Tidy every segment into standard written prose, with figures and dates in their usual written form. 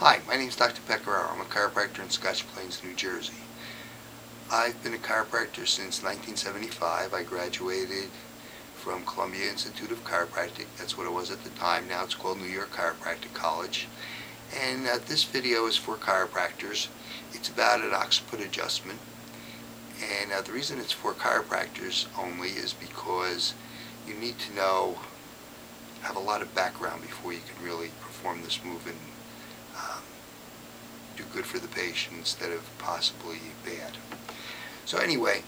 Hi, my name is Dr. Pecoraro. I'm a chiropractor in Scotch Plains, New Jersey. I've been a chiropractor since 1975. I graduated from Columbia Institute of Chiropractic. That's what it was at the time. Now it's called New York Chiropractic College. And this video is for chiropractors. It's about an occiput adjustment. And the reason it's for chiropractors only is because you need to have a lot of background before you can really perform this move and do good for the patient instead of possibly bad. So anyway,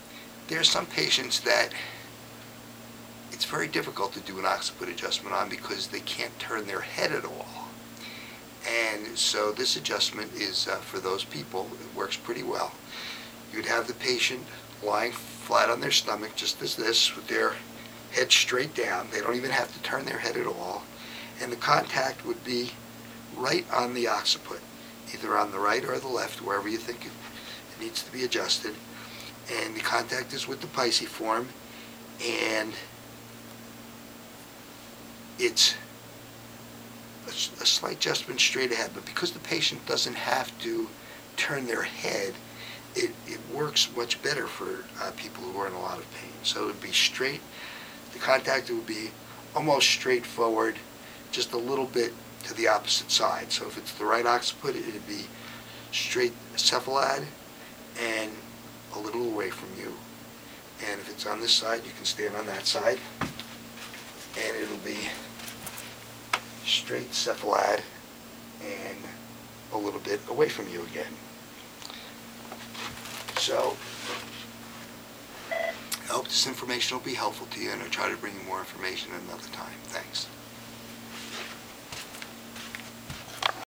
there are some patients that it's very difficult to do an occiput adjustment on because they can't turn their head at all. And so this adjustment is for those people. It works pretty well. You'd have the patient lying flat on their stomach, just as this, with their head straight down. They don't even have to turn their head at all. And the contact would be right on the occiput, either on the right or the left, wherever you think it needs to be adjusted. And the contact is with the pisiform, and it's a slight adjustment straight ahead. But because the patient doesn't have to turn their head, it works much better for people who are in a lot of pain. So it would be straight. The contact would be almost straight forward, just a little bit to the opposite side. So if it's the right occiput, it would be straight cephalad and a little away from you. And if it's on this side, you can stand on that side, and it'll be straight cephalad and a little bit away from you again. So I hope this information will be helpful to you, and I'll try to bring you more information another time. Thanks.